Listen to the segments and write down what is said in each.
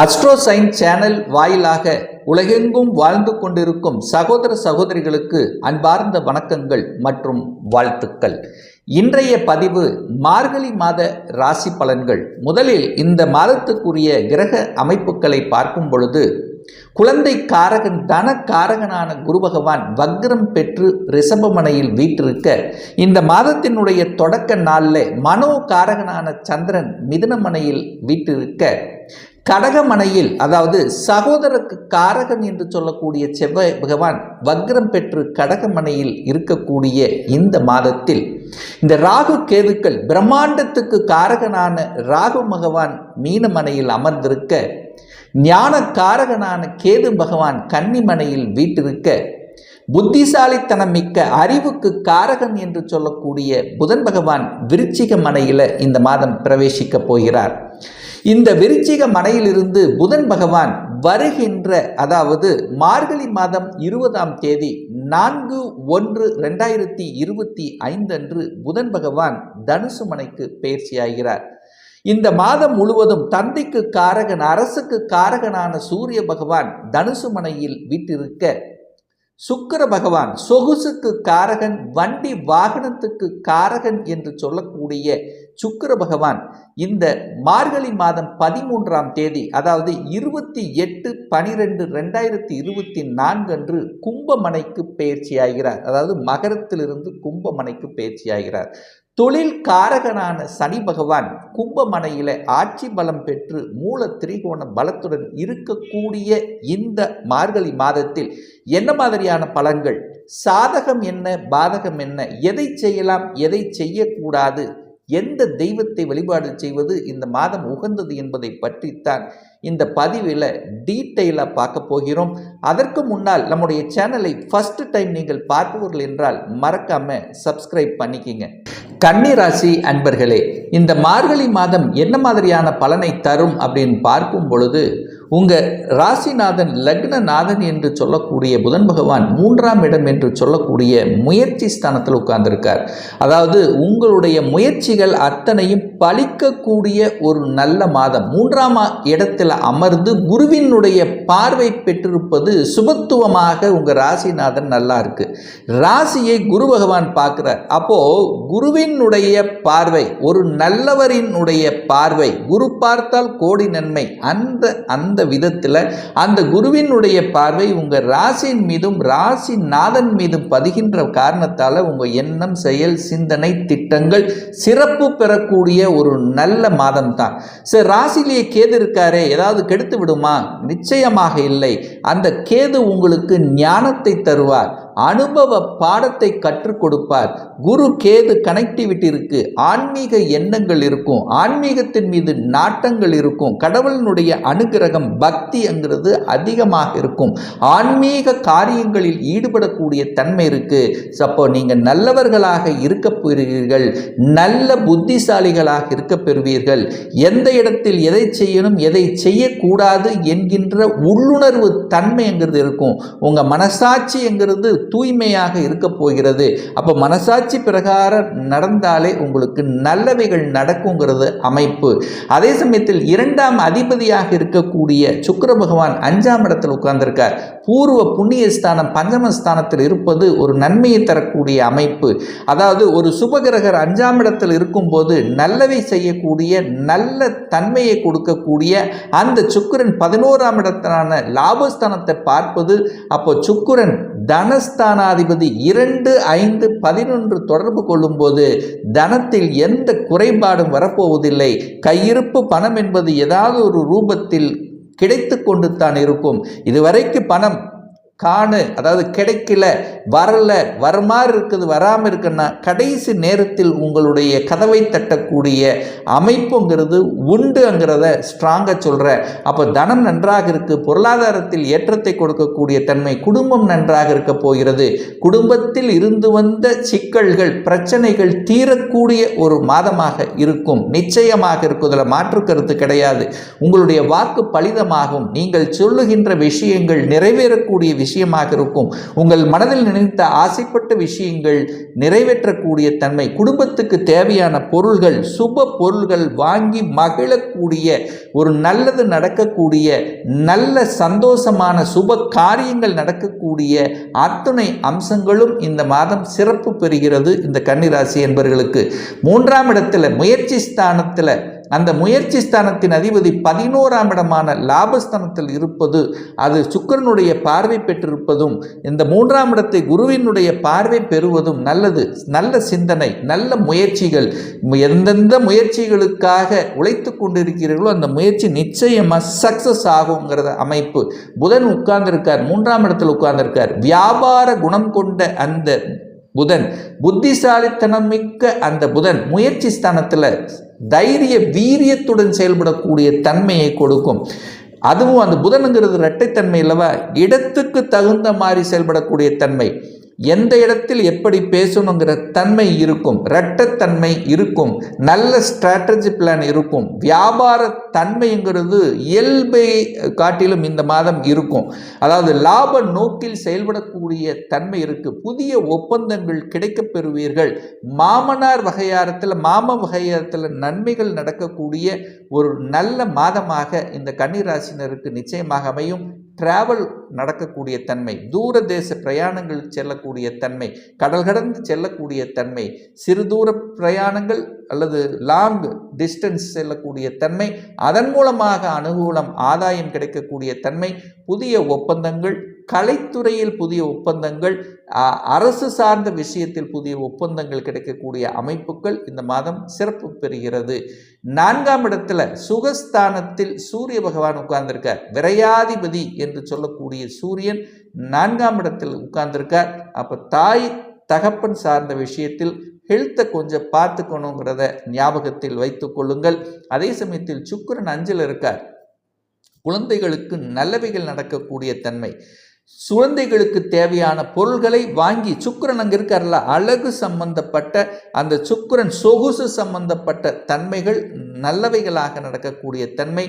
அஸ்ட்ரோசைன் channel வாயிலாக உலகெங்கும் வாழ்ந்து கொண்டிருக்கும் சகோதர சகோதரிகளுக்கு அன்பார்ந்த வணக்கங்கள் மற்றும் வாழ்த்துக்கள். இன்றைய பதிவு மார்கழி மாத ராசி பலன்கள். முதலில் இந்த மாதத்துக்குரிய கிரக அமைப்புகளை பார்க்கும் பொழுது குழந்தை காரகன் தன காரகனான குரு பகவான் வக்ரம் பெற்று ரிஷபமனையில் வீற்றிருக்க, இந்த மாதத்தினுடைய தொடக்க நாளில் மனோ காரகனான சந்திரன் மிதுனமனையில் வீற்றிருக்க, கடகமனையில் அதாவது சகோதரருக்கு காரகன் என்று சொல்லக்கூடிய செவ்வாய் பகவான் வக்ரம் பெற்று கடகமனையில் இருக்கக்கூடிய இந்த மாதத்தில் இந்த ராகு கேதுக்கள் பிரம்மாண்டத்துக்கு காரகனான ராகு பகவான் மீனமனையில் அமர்ந்திருக்க, ஞான காரகனான கேது பகவான் கன்னிமனையில் வீற்றிருக்க, புத்திசாலித்தனம் மிக்க அறிவுக்கு காரகன் என்று சொல்லக்கூடிய புதன் பகவான் விருச்சிக மனையில் இந்த மாதம் பிரவேசிக்க போகிறார். இந்த விருச்சிக மனையிலிருந்து புதன் பகவான் வருகின்ற அதாவது மார்கழி மாதம் 20ஆம் தேதி 4/1/2025 அன்று புதன் பகவான் தனுசு மனைக்கு பயிற்சியாகிறார். இந்த மாதம் முழுவதும் தந்தைக்கு காரகன் அரசுக்கு காரகனான சூரிய பகவான் தனுசு மனையில் வீற்றிருக்க, சுக்கிர பகவான் சொகுசுக்கு காரகன் வண்டி வாகனத்துக்கு காரகன் என்று சொல்லக்கூடிய சுக்கிர பகவான் இந்த மார்கழி மாதம் 13ஆம் தேதி அதாவது 28/12/2024 அன்று கும்பமனைக்கு பயிற்சியாகிறார். அதாவது மகரத்திலிருந்து கும்பமனைக்கு பயிற்சியாகிறார். தொழில் காரகனான சனி பகவான் கும்பமனையில ஆட்சி பலம் பெற்று மூல திரிகோண பலத்துடன் இருக்கக்கூடிய இந்த மார்கழி மாதத்தில் என்ன மாதிரியான பலன்கள், சாதகம் என்ன பாதகம் என்ன, எதை செய்யலாம் எதை செய்யக்கூடாது, எந்த தெய்வத்தை வழிபாடு செய்வது இந்த மாதம் உகந்தது என்பதை பற்றித்தான் இந்த பதிவில் டீட்டெயிலாக பார்க்க போகிறோம். அதற்கு முன்னால் நம்முடைய சேனலை ஃபர்ஸ்ட் டைம் நீங்கள் பார்ப்பவர்கள் என்றால் மறக்காம சப்ஸ்கிரைப் பண்ணிக்கிங்க. கன்னி ராசி அன்பர்களே, இந்த மார்கழி மாதம் என்ன மாதிரியான பலனை தரும் அப்படின்னு பார்க்கும் பொழுது, உங்கள் ராசிநாதன் லக்னநாதன் என்று சொல்லக்கூடிய புதன் பகவான் 3ஆம் இடம் என்று சொல்லக்கூடிய முயற்சி ஸ்தானத்தில் உட்கார்ந்திருக்கார். அதாவது உங்களுடைய முயற்சிகள் அத்தனையும் பலிக்கக்கூடிய ஒரு நல்ல மாதம். 3ஆம் இடத்தில் அமர்ந்து குருவினுடைய பார்வை பெற்றிருப்பது சுபத்துவமாக உங்கள் ராசிநாதன் நல்லா இருக்கு. ராசியை குரு பகவான் பார்க்கிறார். அப்போ குருவினுடைய பார்வை ஒரு நல்லவரினுடைய பார்வை, குரு பார்த்தால் கோடி நன்மை. அந்த விதத்தில் அந்த குருவினுடைய பார்வை உங்கள் ராசியின் மீதும் ராசிநாதன் மீதும் பதிகின்ற காரணத்தால் உங்கள் எண்ணம் செயல் சிந்தனை திட்டங்கள் சிறப்பு பெறக்கூடிய ஒரு நல்ல மாதம் தான். சரி, ராசியிலேயே கேது இருக்காரே, ஏதாவது கெடுத்து விடுமா? நிச்சயமாக இல்லை. அந்த கேது உங்களுக்கு ஞானத்தை தருவார், அனுபவ பாடத்தை கற்றுக் கொடுப்பார். குரு கேது கனெக்டிவிட்டி இருக்கு, ஆன்மீக எண்ணங்கள் இருக்கும், ஆன்மீகத்தின் மீது நாட்டங்கள் இருக்கும், கடவுளினுடைய அனுகிரகம் பக்திங்கிறது அதிகமாக இருக்கும், ஆன்மீக காரியங்களில் ஈடுபடக்கூடிய தன்மை இருக்கு. அப்போ நீங்கள் நல்லவர்களாக இருக்க பெறுவீர்கள், நல்ல புத்திசாலிகளாக இருக்க பெறுவீர்கள். எந்த இடத்தில் எதை செய்யணும் எதை செய்யக்கூடாது என்கின்ற உள்ளுணர்வு தன்மைங்கிறது இருக்கும். உங்கள் மனசாட்சி என்கிறது தூய்மையாக இருக்க போகிறது. அப்போ மனசாட்சி பிரகாரம் நடந்தாலே உங்களுக்கு நல்லவைகள் நடக்குங்கிறது அமைப்பு. அதே சமயத்தில் 2ஆம் அதிபதியாக இருக்கக்கூடிய சுக்கிர பகவான் 5ஆம் இடத்தில் உட்கார்ந்திருக்கார். பூர்வ புண்ணிய ஸ்தானம் பஞ்சமஸ்தானத்தில் இருப்பது ஒரு நன்மையை தரக்கூடிய அமைப்பு. அதாவது ஒரு சுபகிரகர் 5ஆம் இடத்தில் இருக்கும்போது நல்லவை செய்யக்கூடிய நல்ல தன்மையை கொடுக்கக்கூடிய அந்த சுக்கிரன் 11ஆம் இடத்திலான லாபஸ்தானத்தை பார்ப்பது. அப்போ சுக்கிரன் தனஸ்தானாதிபதி 2, 5, 11 தொடர்பு கொள்ளும் போது தனத்தில் எந்த குறைபாடும் வரப்போவதில்லை. கையிருப்பு பணம் என்பது ஏதாவது ஒரு ரூபத்தில் கிடைத்து கொண்டு தான் இருக்கும். இதுவரைக்கு பணம் அதாவது கிடைக்கல, வரல, வரமாறு இருக்குது, வராமல் இருக்குன்னா கடைசி நேரத்தில் உங்களுடைய கதவை தட்டக்கூடிய அமைப்புங்கிறது உண்டுங்கிறத ஸ்ட்ராங்காக சொல்கிறேன். அப்போ தனம் நன்றாக இருக்குது, பொருளாதாரத்தில் ஏற்றத்தை கொடுக்கக்கூடிய தன்மை, குடும்பம் நன்றாக இருக்க போகிறது. குடும்பத்தில் இருந்து வந்த சிக்கல்கள் பிரச்சனைகள் தீரக்கூடிய ஒரு மாதமாக இருக்கும், நிச்சயமாக இருக்குதில் மாற்று கருத்து கிடையாது. உங்களுடைய வாக்கு பலிதமாகும், நீங்கள் சொல்லுகின்ற விஷயங்கள் நிறைவேறக்கூடிய விஷயமாக இருக்கும். உங்கள் மனதில் நினைத்த ஆசைப்பட்ட விஷயங்கள் நிறைவேற்றக்கூடிய தன்மை, குடும்பத்துக்கு தேவையான பொருள்கள், சுப பொருள்கள் வாங்கி மகிழக்கூடிய, ஒரு நல்லது நடக்கக்கூடிய, நல்ல சந்தோஷமான சுப காரியங்கள் நடக்கக்கூடிய அத்துணை அம்சங்களும் இந்த மாதம் சிறப்பு பெறுகிறது. இந்த கன்னிராசி என்பவர்களுக்கு 3ஆம் இடத்துல முயற்சி ஸ்தானத்தில், அந்த முயற்சி ஸ்தானத்தின் அதிபதி 11ஆம் இடமான லாபஸ்தானத்தில் இருப்பது, அது சுக்கிரனுடைய பார்வை பெற்றிருப்பதும், இந்த 3ஆம் இடத்தை குருவினுடைய பார்வை பெறுவதும் நல்லது. நல்ல சிந்தனை, நல்ல முயற்சிகள், எந்தெந்த முயற்சிகளுக்காக உழைத்து கொண்டிருக்கிறீர்களோ அந்த முயற்சி நிச்சயமாக சக்சஸ் ஆகுங்கிறத அமைப்பு. புதன் உட்கார்ந்திருக்கார், 3ஆம் இடத்தில் உட்கார்ந்திருக்கார். வியாபார குணம் கொண்ட அந்த புதன், புத்திசாலித்தனம் மிக்க அந்த புதன் முயற்சி ஸ்தானத்தில் தைரிய வீரியத்துடன் செயல்படக்கூடிய தன்மையை கொடுக்கும். அதுவும் அந்த புதனுங்கிறது இரட்டைத்தன்மை இல்லவா, இடத்துக்கு தகுந்த மாதிரி செயல்படக்கூடிய தன்மை, எந்த இடத்தில் எப்படி பேசணுங்கிற தன்மை இருக்கும், இரட்டைத்தன்மை இருக்கும், நல்ல ஸ்ட்ராட்டஜி பிளான் இருக்கும். வியாபார தன்மைங்கிறது இயல்பை காட்டிலும் இந்த மாதம் இருக்கும். அதாவது லாப நோக்கில் செயல்படக்கூடிய தன்மை இருக்கு. புதிய ஒப்பந்தங்கள் கிடைக்கப் பெறுவீர்கள். மாமனார் வகையாரத்தில், மாம வகையாரத்தில் நன்மைகள் நடக்கக்கூடிய ஒரு நல்ல மாதமாக இந்த கன்னிராசினருக்கு நிச்சயமாக அமையும். டிராவல் நடக்கக்கூடிய தன்மை, தூர தேச பிரயாணங்கள் செல்லக்கூடிய தன்மை, கடல் கடந்து செல்லக்கூடிய தன்மை, சிறு தூர பிரயாணங்கள் அல்லது லாங் டிஸ்டன்ஸ் செல்லக்கூடிய தன்மை, அதன் மூலமாக அனுகூலம் ஆதாயம் கிடைக்கக்கூடிய தன்மை, புதிய ஒப்பந்தங்கள், கலைத்துறையில் புதிய ஒப்பந்தங்கள், அரசு சார்ந்த விஷயத்தில் புதிய ஒப்பந்தங்கள் கிடைக்கக்கூடிய அமைப்புகள் இந்த மாதம் சிறப்பு பெறுகிறது. 4ஆம் இடத்துல சுகஸ்தானத்தில் சூரிய பகவான் உட்கார்ந்திருக்கார். விரையாதிபதி என்று சொல்லக்கூடிய சூரியன் 4ஆம் இடத்தில் உட்கார்ந்திருக்கார். அப்போ தாய் தகப்பன் சார்ந்த விஷயத்தில் ஹெல்த்தை கொஞ்சம் பார்த்துக்கணுங்கிறத ஞாபகத்தில் வைத்துக் கொள்ளுங்கள். அதே சமயத்தில் சுக்கிரன் 5ல் இருக்கார். குழந்தைகளுக்கு நல்லவைகள் நடக்கக்கூடிய தன்மை, குழந்தைகளுக்கு தேவையான பொருள்களை வாங்கி, சுக்கிரன் அங்கே இருக்கார்ல, அழகு சம்பந்தப்பட்ட அந்த சுக்கிரன் சொகுசு சம்பந்தப்பட்ட தன்மைகள் நல்லவைகளாக நடக்கக்கூடிய தன்மை,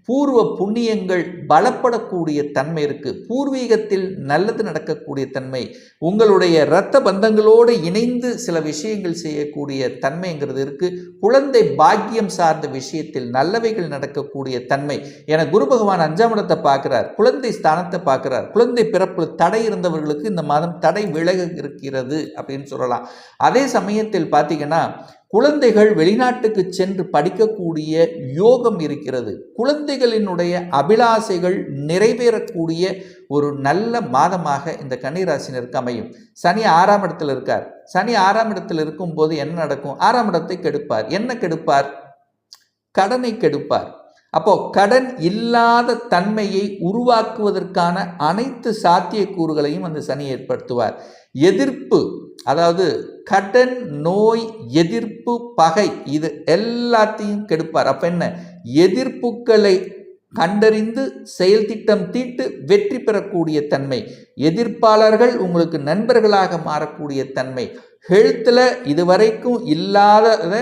பூர்வ புண்ணியங்கள் பலப்படக்கூடிய தன்மை இருக்கு. பூர்வீகத்தில் நல்லது நடக்கக்கூடிய தன்மை, உங்களுடைய இரத்த பந்தங்களோடு இணைந்து சில விஷயங்கள் செய்யக்கூடிய தன்மைங்கிறது இருக்கு. குழந்தை பாக்கியம் சார்ந்த விஷயத்தில் நல்லவைகள் நடக்கக்கூடிய தன்மை. என குரு பகவான் 5ஆம் இடத்தை பார்க்கிறார், குழந்தை ஸ்தானத்தை பார்க்கிறார். குழந்தை பிறப்பில் தடை இருந்தவர்களுக்கு இந்த மாதம் தடை விலக இருக்கிறது அப்படின்னு சொல்லலாம். அதே சமயத்தில் பார்த்தீங்கன்னா குழந்தைகள் வெளிநாட்டுக்கு சென்று படிக்கக்கூடிய யோகம் இருக்கிறது. குழந்தைகளினுடைய அபிலாசைகள் நிறைவேறக்கூடிய ஒரு நல்ல மாதமாக இந்த கன்னிராசினருக்கு அமையும். சனி 6ஆம் இடத்தில் இருக்கார். சனி 6ஆம் இடத்தில் இருக்கும்போது என்ன நடக்கும்? 6ஆம் இடத்தை கெடுப்பார். என்ன கெடுப்பார்? கடனை கெடுப்பார். அப்போ கடன் இல்லாத தன்மையை உருவாக்குவதற்கான அனைத்து சாத்தியக்கூறுகளையும் அந்த சனி ஏற்படுத்துவார். எதிர்ப்பு, அதாவது கடன், நோய், எதிர்ப்பு, பகை, இது எல்லாத்தையும் கெடுப்பார். அப்ப என்ன? எதிர்ப்புகளை கண்டறிந்து செயல் திட்டம் தீட்டு வெற்றி பெறக்கூடிய தன்மை, எதிர்ப்பாளர்கள் உங்களுக்கு நண்பர்களாக மாறக்கூடிய தன்மை, ஹெல்த்தில் இதுவரைக்கும் இல்லாத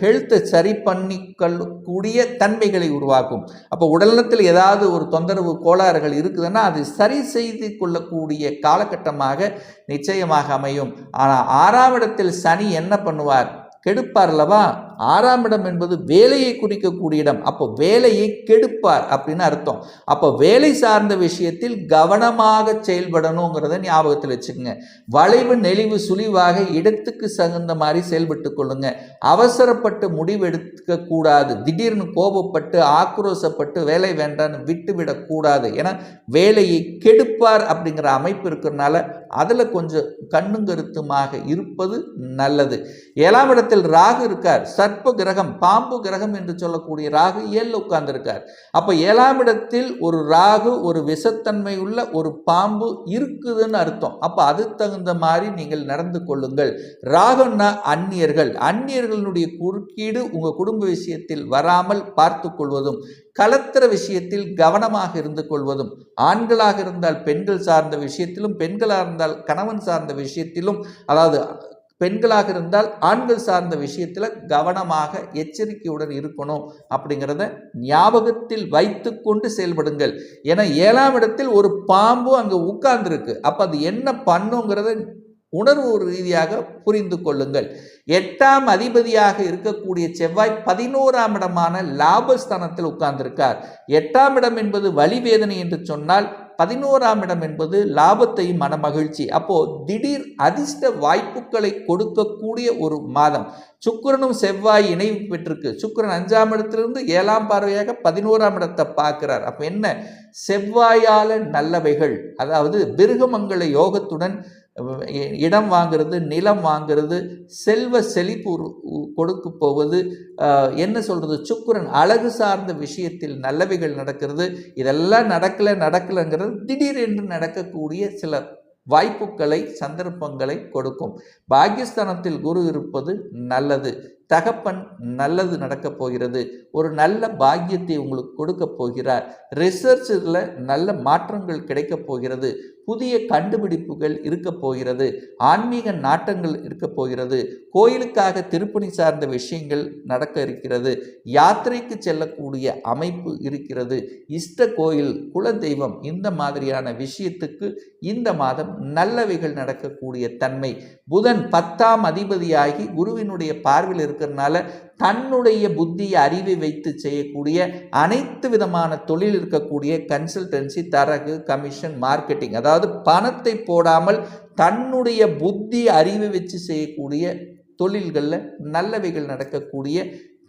ஹெல்த்தை சரி பண்ணிக்கொள்ளக்கூடிய தன்மைகளை உருவாக்கும். அப்போ உடல்நலத்தில் ஏதாவது ஒரு தொந்தரவு கோளாறுகள் இருக்குதுன்னா அது சரி செய்து கொள்ளக்கூடிய காலகட்டமாக நிச்சயமாக அமையும். ஆனால் 6ஆம் இடத்தில் சனி என்ன பண்ணுவார்? கெடுப்பார்லவா. 6ஆம் இடம் என்பது வேலையை குறிக்கக்கூடிய இடம். அப்போ வேலையை கெடுப்பார் அப்படின்னு அர்த்தம். அப்போ வேலை சார்ந்த விஷயத்தில் கவனமாக செயல்படணுங்கிறத ஞாபகத்தில் வச்சுக்கோங்க. வளைவு நெளிவு சுழிவாக இடத்துக்கு தகுந்த மாதிரி செயல்பட்டு கொள்ளுங்க. அவசரப்பட்டு முடிவு எடுக்க கூடாது. திடீர்னு கோபப்பட்டு ஆக்ரோசப்பட்டு வேலை வேண்டான்னு விட்டுவிடக்கூடாது. ஏன்னா வேலையை கெடுப்பார் அப்படிங்கிற அமைப்பு இருக்கிறதுனால அதில் கொஞ்சம் கண்ணும் கருத்துமாக இருப்பது நல்லது. 7ஆம் இடத்தில் ராகு இருக்கார். சர்ப்ப கிரகம், பாம்பு கிரகம் என்று சொல்லக்கூடிய ராகு 7ல் உட்கார்ந்திருக்கார். அப்ப 7ஆம் இடத்தில் ஒரு ராகு, ஒரு விஷத்தன்மை உள்ள ஒரு பாம்பு இருக்குதுன்னு அர்த்தம். அப்ப அது தகுந்த மாதிரி நீங்கள் நடந்து கொள்ளுங்கள். ராகுன்னா அந்நியர்கள், அந்நியர்களுடைய குறுக்கீடு உங்க குடும்ப விஷயத்தில் வராமல் பார்த்து கொள்வதும், கலத்திர விஷயத்தில் கவனமாக இருந்து கொள்வதும், ஆண்களாக இருந்தால் பெண்கள் சார்ந்த விஷயத்திலும், பெண்களாக இருந்தால் கணவன் சார்ந்த விஷயத்திலும், அதாவது பெண்களாக இருந்தால் ஆண்கள் சார்ந்த விஷயத்தில் கவனமாக எச்சரிக்கையுடன் இருக்கணும் அப்படிங்கிறத ஞாபகத்தில் வைத்து கொண்டு செயல்படுங்கள். ஏன்னா 7ஆம் இடத்தில் ஒரு பாம்பு அங்கே உட்கார்ந்துருக்கு. அப்போ அது என்ன பண்ணுங்கிறத உணர்வு ரீதியாக புரிந்து கொள்ளுங்கள். 8ஆம் அதிபதியாக இருக்கக்கூடிய செவ்வாய் 11ஆம் இடமான லாபஸ்தானத்தில் உட்கார்ந்திருக்கார். 8ஆம் இடம் என்பது வலிவேதனை என்று சொன்னால் 11ஆம் இடம் என்பது லாபத்தையும் மனமகிழ்ச்சி. அப்போ திடீர் அதிர்ஷ்ட வாய்ப்புகளை கொடுக்கக்கூடிய ஒரு மாதம். சுக்கிரனும் செவ்வாய் இணைவு பெற்றிருக்கு. சுக்கிரன் 5ஆம் இடத்திலிருந்து 7ஆம் பார்வையாக 11ஆம் இடத்தை பார்க்கிறார். அப்போ என்ன, செவ்வாயால நல்லவைகள், அதாவது பிருகமங்கல யோகத்துடன் இடம் வாங்கிறது, நிலம் வாங்கிறது, செல்வ செழிப்பு கொடுக்க போவது, என்ன சொல்றது, சுக்கிரன் அழகு சார்ந்த விஷயத்தில் நல்லவைகள் நடக்கிறது. இதெல்லாம் நடக்கலைங்கிறது திடீரென்று நடக்கக்கூடிய சில வாய்ப்புகளை சந்தர்ப்பங்களை கொடுக்கும். பாக்கியஸ்தானத்தில் குரு இருப்பது நல்லது. தகப்பன் நல்லது நடக்கப் போகிறது. ஒரு நல்ல பாக்கியத்தை உங்களுக்கு கொடுக்க போகிறார். ரிசர்ச்சில் நல்ல மாற்றங்கள் கிடைக்கப் போகிறது. புதிய கண்டுபிடிப்புகள் இருக்க போகிறது. ஆன்மீக நாட்டங்கள் இருக்க போகிறது. கோயிலுக்காக திருப்பணி சார்ந்த விஷயங்கள் நடக்க இருக்கிறது. யாத்திரைக்கு செல்லக்கூடிய அமைப்பு இருக்கிறது. இஷ்ட கோயில், குலதெய்வம், இந்த மாதிரியான விஷயத்துக்கு இந்த மாதம் நல்லவைகள் நடக்கக்கூடிய தன்மை. புதன் 10ஆம் அதிபதியாகி குருவினுடைய பார்வையில் இருக்கிறதுனால தன்னுடைய புத்தி அறிவை வைத்து செய்யக்கூடிய அனைத்து விதமான தொழில் இருக்கக்கூடிய கன்சல்டன்சி, தரகு, கமிஷன், மார்க்கெட்டிங், அதாவது பணத்தை போடாமல் தன்னுடைய புத்தி அறிவை வச்சு செய்யக்கூடிய தொழில்களில் நல்லவைகள் நடக்கக்கூடிய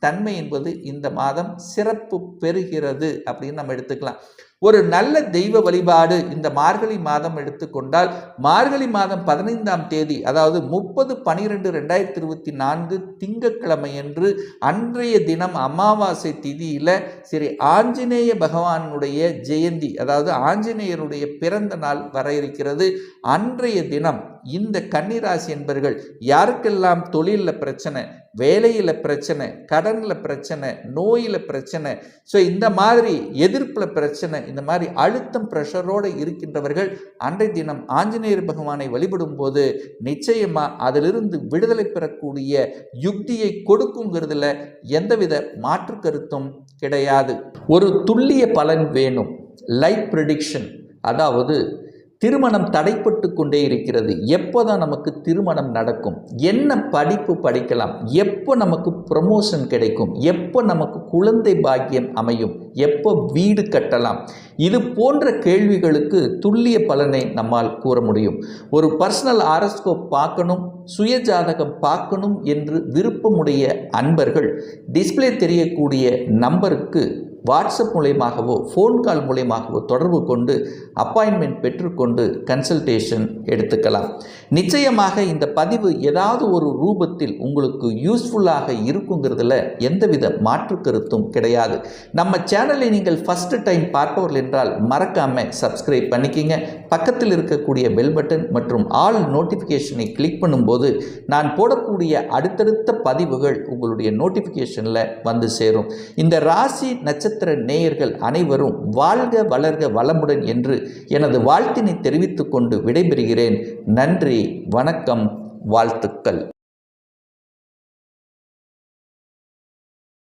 தன்மை என்பது இந்த மாதம் சிறப்பு பெறுகிறது அப்படின்னு நம்ம எடுத்துக்கலாம். ஒரு நல்ல தெய்வ வழிபாடு இந்த மார்கழி மாதம் எடுத்துக்கொண்டால், மார்கழி மாதம் 15ஆம் தேதி, அதாவது 30/12/2024 திங்கட்கிழமையன்று அன்றைய தினம் அமாவாசை திதியில் ஸ்ரீ ஆஞ்சநேய பகவானுடைய ஜெயந்தி, அதாவது ஆஞ்சநேயருடைய பிறந்த நாள் வர இருக்கிறது. அன்றைய தினம் இந்த கன்னிராசி என்பர்கள் யாருக்கெல்லாம் தொழிலில் பிரச்சனை, வேலையில் பிரச்சனை, கடனில் பிரச்சனை, நோயில் பிரச்சனை, ஸோ இந்த மாதிரி எதிர்ப்பில் பிரச்சனை, இந்த மாதிரி அழுத்தம் ப்ரெஷரோடு இருக்கின்றவர்கள் அன்றைய தினம் ஆஞ்சநேயர் பகவானை வழிபடும் போது நிச்சயமாக அதிலிருந்து விடுதலை பெறக்கூடிய யுக்தியை கொடுக்குங்கிறதுல எந்தவித மாற்று கருத்தும் கிடையாது. ஒரு துல்லிய பலன் வேணும். லைஃப் ப்ரெடிக்ஷன், அதாவது திருமணம் தடைப்பட்டு கொண்டே இருக்கிறது. எப்போ தான் நமக்கு திருமணம் நடக்கும், என்ன படிப்பு படிக்கலாம், எப்போ நமக்கு ப்ரமோஷன் கிடைக்கும், எப்போ நமக்கு குழந்தை பாக்கியம் அமையும், எப்போ வீடு கட்டலாம், இது போன்ற கேள்விகளுக்கு துல்லிய பலனை நம்மால் கூற முடியும். ஒரு பர்சனல் ஹாரோஸ்கோப் பார்க்கணும், சுயஜாதகம் பார்க்கணும் என்று விருப்பமுடைய அன்பர்கள் டிஸ்பிளே தெரியக்கூடிய நம்பருக்கு வாட்ஸ்அப் மூலயமாகவோ ஃபோன் கால் மூலயமாகவோ தொடர்பு கொண்டு அப்பாயின்மெண்ட் பெற்றுக்கொண்டு கன்சல்டேஷன் எடுத்துக்கலாம். நிச்சயமாக இந்த பதிவு ஏதாவது ஒரு ரூபத்தில் உங்களுக்கு யூஸ்ஃபுல்லாக இருக்குங்கிறதுல எந்தவித மாற்று கருத்தும் கிடையாது. நம்ம சேனலை நீங்கள் ஃபஸ்ட்டு டைம் பார்ப்பவர்கள் என்றால் மறக்காமல் சப்ஸ்கிரைப் பண்ணிக்கிங்க. பக்கத்தில் இருக்கக்கூடிய பெல் பட்டன் மற்றும் ஆல் நோட்டிஃபிகேஷனை கிளிக் பண்ணும்போது நான் போடக்கூடிய அடுத்தடுத்த பதிவுகள் உங்களுடைய நோட்டிஃபிகேஷனில் வந்து சேரும். இந்த ராசி நட்சத்திர நேயர்கள் அனைவரும் வாழ்க வளர்க வளமுடன் என்று எனது வாழ்த்தினை தெரிவித்துக் கொண்டு விடைபெறுகிறேன். நன்றி, வணக்கம், வாழ்த்துக்கள்.